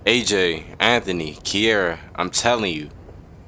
AJ, Anthony, Kiera, I'm telling you,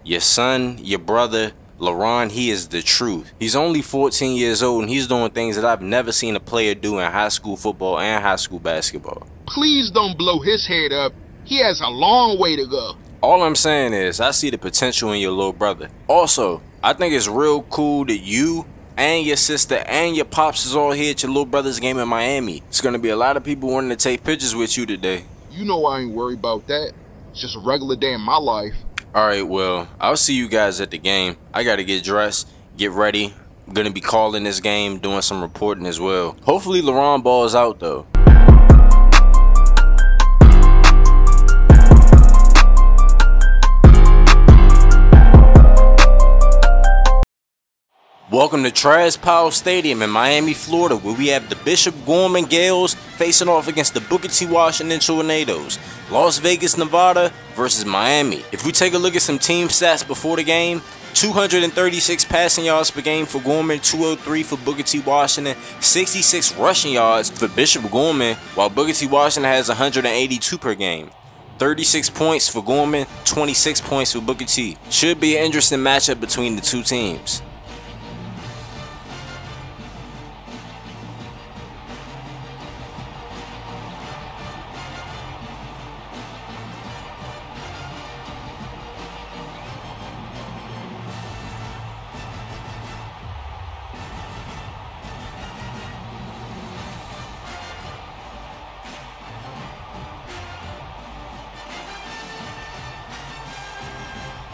your son, your brother, Laron, he is the truth. He's only 14 years old and he's doing things that I've never seen a player do in high school football and high school basketball. Please don't blow his head up. He has a long way to go. All I'm saying is I see the potential in your little brother. Also, I think it's real cool that you and your sister and your pops is all here at your little brother's game in Miami. It's going to be a lot of people wanting to take pictures with you today. You know I ain't worried about that. It's just a regular day in my life. Alright, well, I'll see you guys at the game. I gotta get dressed, get ready. I'm gonna be calling this game, doing some reporting as well. Hopefully Laron balls out though. Welcome to Trash Powell Stadium in Miami, Florida, where we have the Bishop Gorman Gales facing off against the Booker T. Washington Tornadoes. Las Vegas, Nevada versus Miami. If we take a look at some team stats before the game, 236 passing yards per game for Gorman, 203 for Booker T. Washington, 66 rushing yards for Bishop Gorman, while Booker T. Washington has 182 per game. 36 points for Gorman, 26 points for Booker T. Should be an interesting matchup between the two teams.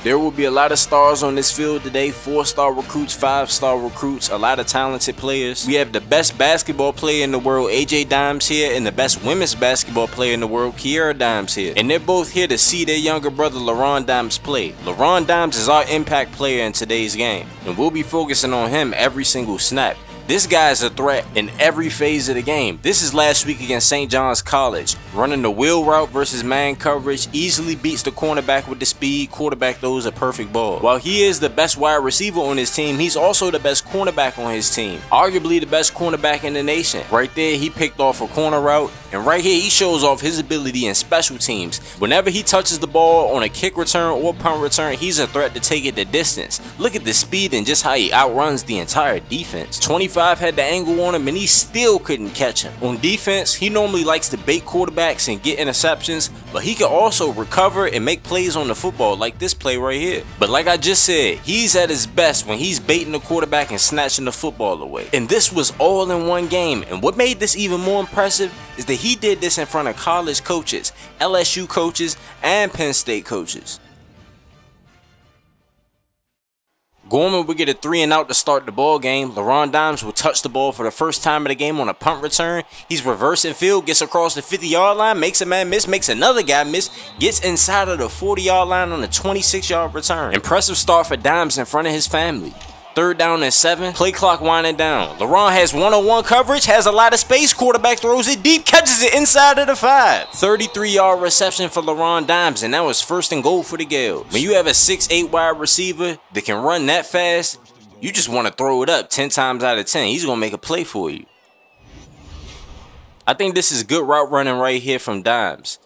There will be a lot of stars on this field today, 4-star recruits, 5-star recruits, a lot of talented players. We have the best basketball player in the world, AJ Dimes here, and the best women's basketball player in the world, Kiera Dimes here. And they're both here to see their younger brother, Laron Dimes, play. Laron Dimes is our impact player in today's game, and we'll be focusing on him every single snap. This guy is a threat in every phase of the game. This is last week against St. John's College. Running the wheel route versus man coverage, easily beats the cornerback with the speed. Quarterback throws a perfect ball. While he is the best wide receiver on his team, he's also the best cornerback on his team. Arguably the best cornerback in the nation. Right there, he picked off a corner route. And right here, he shows off his ability in special teams. Whenever he touches the ball on a kick return or punt return, he's a threat to take it the distance. Look at the speed and just how he outruns the entire defense. 25 had the angle on him and he still couldn't catch him. On defense, he normally likes to bait quarterbacks and get interceptions, but he can also recover and make plays on the football like this play right here. But like I just said, he's at his best when he's baiting the quarterback and snatching the football away. And this was all in one game. And what made this even more impressive is that he did this in front of college coaches, LSU coaches, and Penn State coaches. Gorman will get a 3-and-out to start the ball game. Laron Dimes will touch the ball for the first time of the game on a punt return. He's reversing field, gets across the 50-yard line, makes a man miss, makes another guy miss, gets inside of the 40-yard line on a 26-yard return. Impressive start for Dimes in front of his family. 3rd down and 7, play clock winding down. Laron has one-on-one coverage, has a lot of space, quarterback throws it deep, catches it inside of the 5. 33-yard reception for Laron Dimes, and that was 1st and goal for the Gales. When you have a 6'8" wide receiver that can run that fast, you just want to throw it up 10 times out of 10. He's going to make a play for you. I think this is good route running right here from Dimes.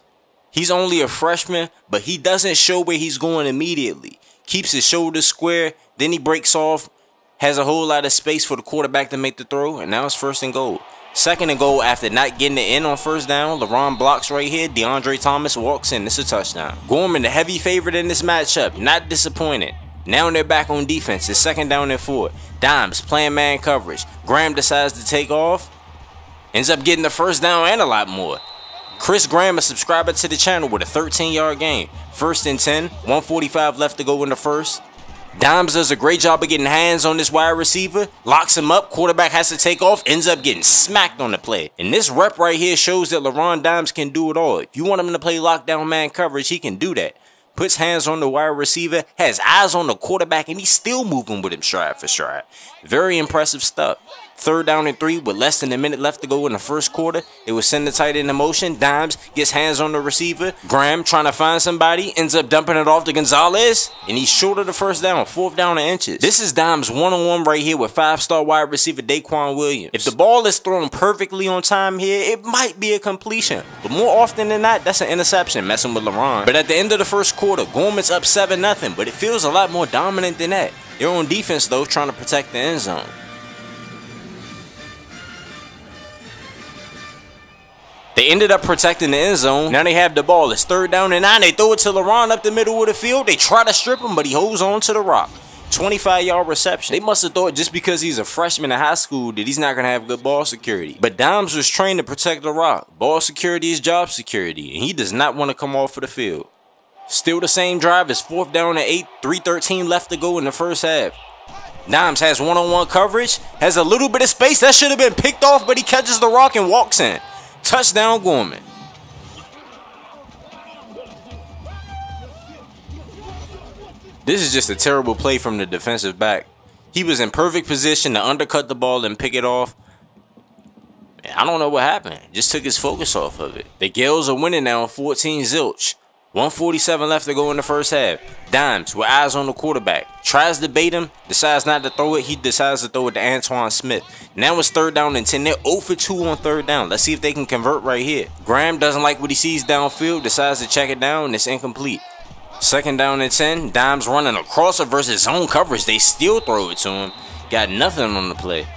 He's only a freshman, but he doesn't show where he's going immediately. Keeps his shoulders square, then he breaks off. Has a whole lot of space for the quarterback to make the throw, and now it's 1st and goal. 2nd and goal after not getting it in on 1st down. Laron blocks right here. DeAndre Thomas walks in. It's a touchdown. Gorman, the heavy favorite in this matchup. Not disappointed. Now they're back on defense. It's 2nd down and 4. Dimes playing man coverage. Graham decides to take off. Ends up getting the 1st down and a lot more. Chris Graham, a subscriber to the channel, with a 13-yard gain. 1st and 10. 1:45 left to go in the 1st. Dimes does a great job of getting hands on this wide receiver, locks him up, quarterback has to take off, ends up getting smacked on the play. And this rep right here shows that Laron Dimes can do it all. If you want him to play lockdown man coverage, he can do that. Puts hands on the wide receiver, has eyes on the quarterback, and he's still moving with him stride for stride. Very impressive stuff. 3rd down and 3 with less than a minute left to go in the first quarter. They will send the tight end in motion. Dimes gets hands on the receiver. Graham trying to find somebody, ends up dumping it off to Gonzalez, and he's short of the first down, 4th down and inches. This is Dimes one-on-one right here with 5-star wide receiver Daquan Williams. If the ball is thrown perfectly on time here, it might be a completion, but more often than not, that's an interception messing with Laron. But at the end of the first quarter, Gorman's up 7-0, but it feels a lot more dominant than that. They're on defense though, trying to protect the end zone. They ended up protecting the end zone. Now they have the ball. It's 3rd down and 9. They throw it to Laron up the middle of the field. They try to strip him, but he holds on to the rock. 25-yard reception. They must have thought just because he's a freshman in high school that he's not going to have good ball security. But Dimes was trained to protect the rock. Ball security is job security, and he does not want to come off of the field. Still the same drive. It's 4th down and 8. 3:13 left to go in the first half. Dimes has one-on-one coverage. Has a little bit of space. That should have been picked off, but he catches the rock and walks in. Touchdown, Gorman. This is just a terrible play from the defensive back. He was in perfect position to undercut the ball and pick it off. I don't know what happened. Just took his focus off of it. The Gales are winning now 14-0. 1:47 left to go in the first half. Dimes with eyes on the quarterback. Tries to bait him. Decides not to throw it. He decides to throw it to Antoine Smith. Now it's 3rd down and 10. They're 0 for 2 on 3rd down. Let's see if they can convert right here. Graham doesn't like what he sees downfield. Decides to check it down, and it's incomplete. 2nd down and 10. Dimes running across it versus zone coverage. They still throw it to him. Got nothing on the play.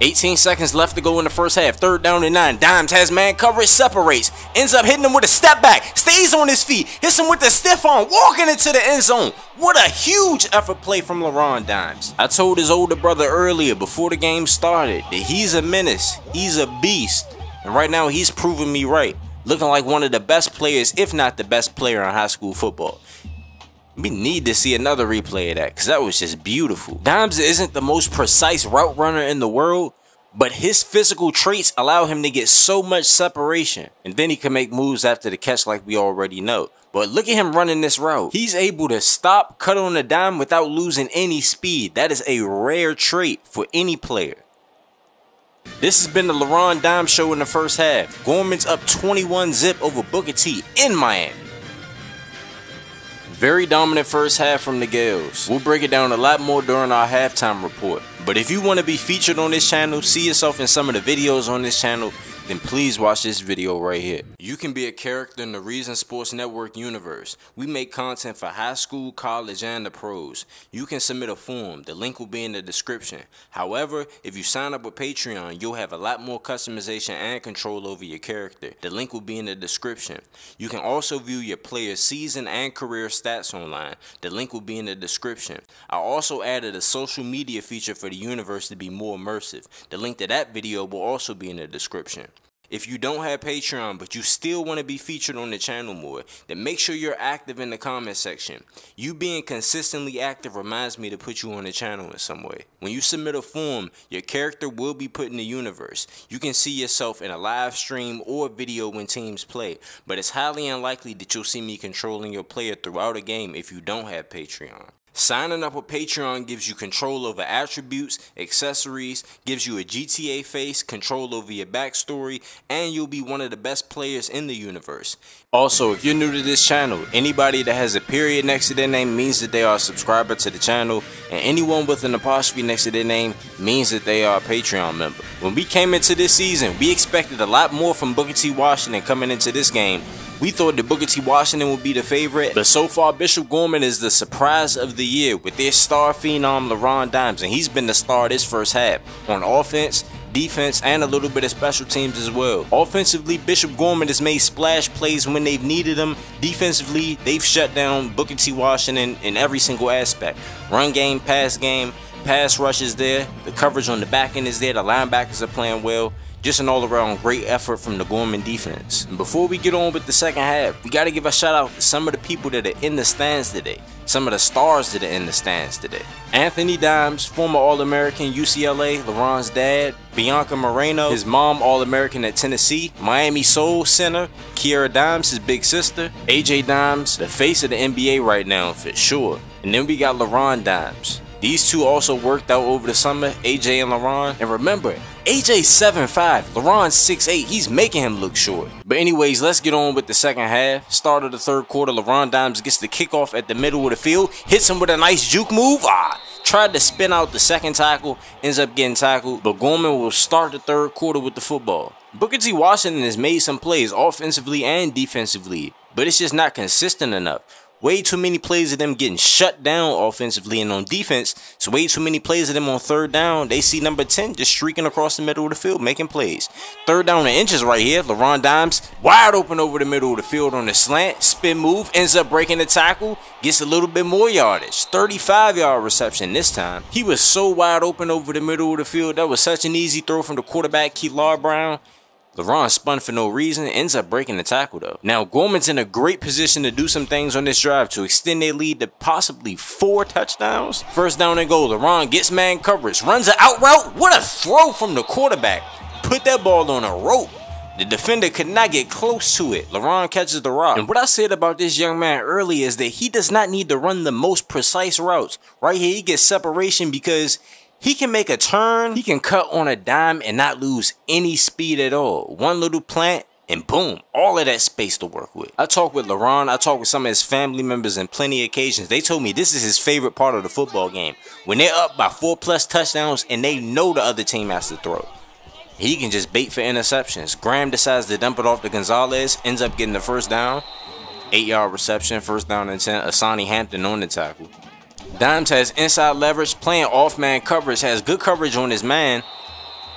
18 seconds left to go in the first half. 3rd down and 9. Dimes has man coverage, separates. Ends up hitting him with a step back. Stays on his feet. Hits him with the stiff arm. Walking into the end zone. What a huge effort play from Laron Dimes. I told his older brother earlier before the game started that he's a menace. He's a beast. And right now he's proving me right. Looking like one of the best players, if not the best player in high school football. We need to see another replay of that because that was just beautiful. Dimes isn't the most precise route runner in the world, but his physical traits allow him to get so much separation. And then he can make moves after the catch like we already know. But look at him running this route. He's able to stop, cut on the dime without losing any speed. That is a rare trait for any player. This has been the Laron Dimes Show in the first half. Gorman's up 21-0 over Booker T in Miami. Very dominant first half from the Gales. We'll break it down a lot more during our halftime report. But if you want to be featured on this channel, see yourself in some of the videos on this channel, then please watch this video right here. You can be a character in the Reason Sports Network universe. We make content for high school, college, and the pros. You can submit a form. The link will be in the description. However, if you sign up with Patreon, you'll have a lot more customization and control over your character. The link will be in the description. You can also view your player's season and career stats online. The link will be in the description. I also added a social media feature for the universe to be more immersive. The link to that video will also be in the description. If you don't have Patreon but you still want to be featured on the channel more, then make sure you're active in the comment section. You being consistently active reminds me to put you on the channel in some way. When you submit a form, your character will be put in the universe. You can see yourself in a live stream or video when teams play, but it's highly unlikely that you'll see me controlling your player throughout a game if you don't have Patreon. Signing up with Patreon gives you control over attributes, accessories, gives you a GTA face, control over your backstory, and you'll be one of the best players in the universe. Also, if you're new to this channel, anybody that has a period next to their name means that they are a subscriber to the channel, and anyone with an apostrophe next to their name means that they are a Patreon member. When we came into this season, we expected a lot more from Booker T. Washington coming into this game. We thought that Booker T. Washington would be the favorite, but so far Bishop Gorman is the surprise of the year with their star phenom Laron Dimes, and he's been the star this first half on offense, defense, and a little bit of special teams as well. Offensively, Bishop Gorman has made splash plays when they've needed them. Defensively, they've shut down Booker T. Washington in every single aspect. Run game, pass rush is there, the coverage on the back end is there, the linebackers are playing well. Just an all-around great effort from the Gorman defense. And before we get on with the second half, we got to give a shout out to some of the people that are in the stands today. Some of the stars that are in the stands today. Anthony Dimes, former All-American UCLA, Laron's dad. Bianca Moreno, his mom, All-American at Tennessee. Miami Soul center. Kiera Dimes, his big sister. AJ Dimes, the face of the NBA right now for sure. And then we got Laron Dimes, These two also worked out over the summer, AJ and Laron. And remember, AJ's 7'5", Laron's 6'8", he's making him look short. But anyways, let's get on with the second half. Start of the third quarter, Laron Dimes gets the kickoff at the middle of the field, hits him with a nice juke move. Tried to spin out the second tackle, ends up getting tackled, but Gorman will start the third quarter with the football. Booker T. Washington has made some plays offensively and defensively, but it's just not consistent enough. Way too many plays of them getting shut down offensively and on defense. So way too many plays of them on third down. They see number 10 just streaking across the middle of the field making plays. Third down and inches right here. Laron Dimes wide open over the middle of the field on the slant. Spin move. Ends up breaking the tackle. Gets a little bit more yardage. 35-yard reception this time. He was so wide open over the middle of the field. That was such an easy throw from the quarterback, Laron Brown. Laron spun for no reason, ends up breaking the tackle though. Now Gorman's in a great position to do some things on this drive to extend their lead to possibly 4 touchdowns. First down and goal, Laron gets man coverage, runs an out route. What a throw from the quarterback. Put that ball on a rope. The defender could not get close to it. Laron catches the rock. And what I said about this young man earlier is that he does not need to run the most precise routes. Right here, he gets separation because he can make a turn, he can cut on a dime and not lose any speed at all. One little plant and boom, all of that space to work with. I talked with Laron, I talked with some of his family members on plenty of occasions. They told me this is his favorite part of the football game. When they're up by 4+ touchdowns and they know the other team has to throw. He can just bait for interceptions. Graham decides to dump it off to Gonzalez, ends up getting the first down. 8-yard reception, first down and 10. Asani Hampton on the tackle. Dimes has inside leverage, playing off-man coverage, has good coverage on his man,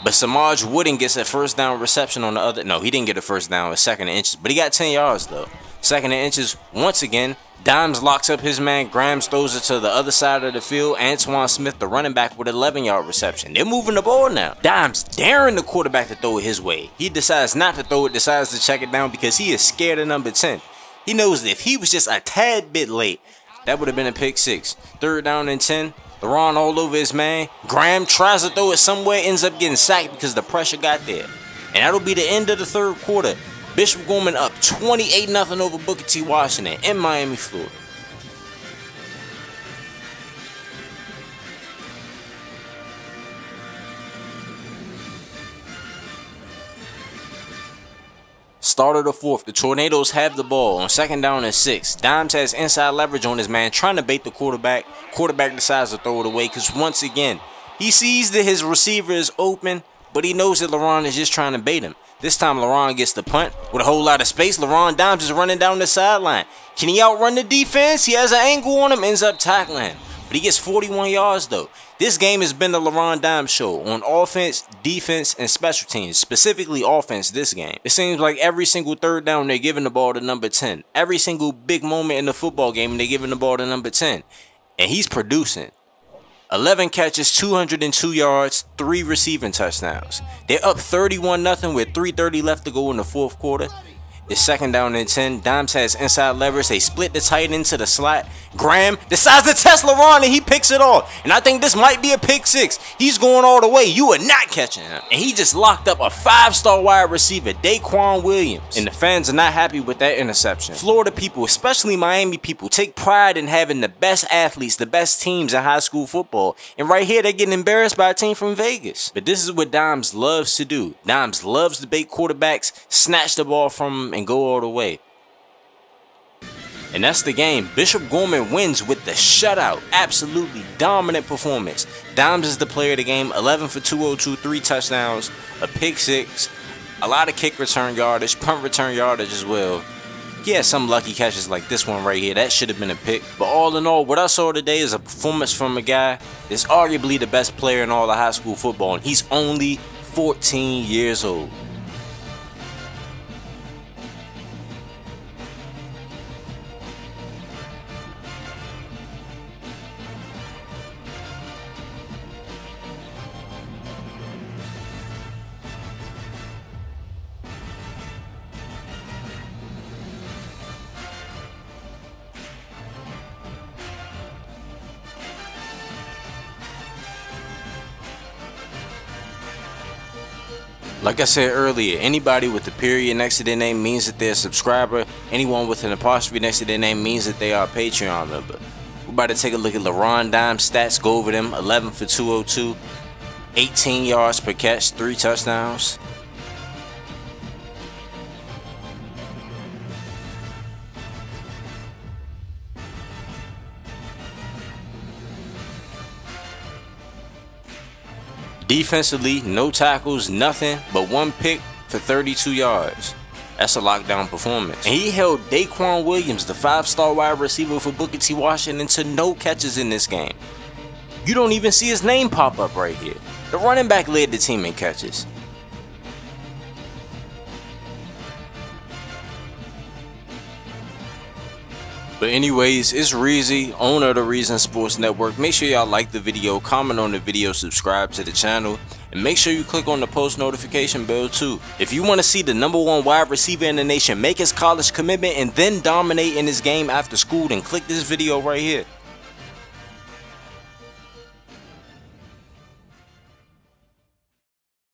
but Samaj Wooden gets a first down reception on the other. No, he didn't get a first down, a second and inches, but he got 10 yards though. Second and inches, once again, Dimes locks up his man, Graham throws it to the other side of the field, Antoine Smith, the running back, with an 11-yard reception. They're moving the ball now. Dimes daring the quarterback to throw it his way. He decides not to throw it, decides to check it down because he is scared of number 10. He knows that if he was just a tad bit late, that would have been a pick 6. Third down and 10. Laron all over his man. Graham tries to throw it somewhere, ends up getting sacked because the pressure got there. And that'll be the end of the third quarter. Bishop Gorman up 28-0 over Booker T. Washington in Miami, Florida. Start of the fourth, the Tornadoes have the ball on second down and 6. Dimes has inside leverage on his man, trying to bait the quarterback. Quarterback decides to throw it away because once again, he sees that his receiver is open, but he knows that Laron is just trying to bait him. This time Laron gets the punt with a whole lot of space. Laron Dimes is running down the sideline. Can he outrun the defense? He has an angle on him, ends up tackling him. But he gets 41 yards though. This game has been the Laron Dimes show on offense, defense, and special teams. Specifically offense this game. It seems like every single third down they're giving the ball to number 10. Every single big moment in the football game they're giving the ball to number 10. And he's producing. 11 catches, 202 yards, 3 receiving touchdowns. They're up 31-0 with 3:30 left to go in the fourth quarter. It's second down and 10. Dimes has inside leverage. They split the tight end to the slot. Graham decides to test Laron and he picks it off. And I think this might be a pick 6. He's going all the way. You are not catching him. And he just locked up a 5-star wide receiver, Daquan Williams. And the fans are not happy with that interception. Florida people, especially Miami people, take pride in having the best athletes, the best teams in high school football. And right here, they're getting embarrassed by a team from Vegas. But this is what Dimes loves to do. Dimes loves to bait quarterbacks, snatch the ball from him, and go all the way. And that's the game. Bishop Gorman wins with the shutout. Absolutely dominant performance. Dimes is the player of the game. 11 for 202, 3 touchdowns, a pick 6, a lot of kick return yardage, punt return yardage as well. He had some lucky catches like this one right here. That should have been a pick. But all in all, what I saw today is a performance from a guy that's arguably the best player in all of high school football. And he's only 14 years old. Like I said earlier, anybody with a period next to their name means that they're a subscriber. Anyone with an apostrophe next to their name means that they are a Patreon member. We'll about to take a look at Laron Dimes' stats, go over them. 11 for 202, 18 yards per catch, 3 touchdowns. Defensively, no tackles, nothing but 1 pick for 32 yards. That's a lockdown performance. And he held Daquan Williams, the 5-star wide receiver for Booker T. Washington, to no catches in this game. You don't even see his name pop up right here. The running back led the team in catches. But anyways, it's Reezy, owner of the Reason Sports Network. Make sure y'all like the video, comment on the video, subscribe to the channel, and make sure you click on the post notification bell too. If you want to see the #1 wide receiver in the nation make his college commitment and then dominate in his game after school, then click this video right here.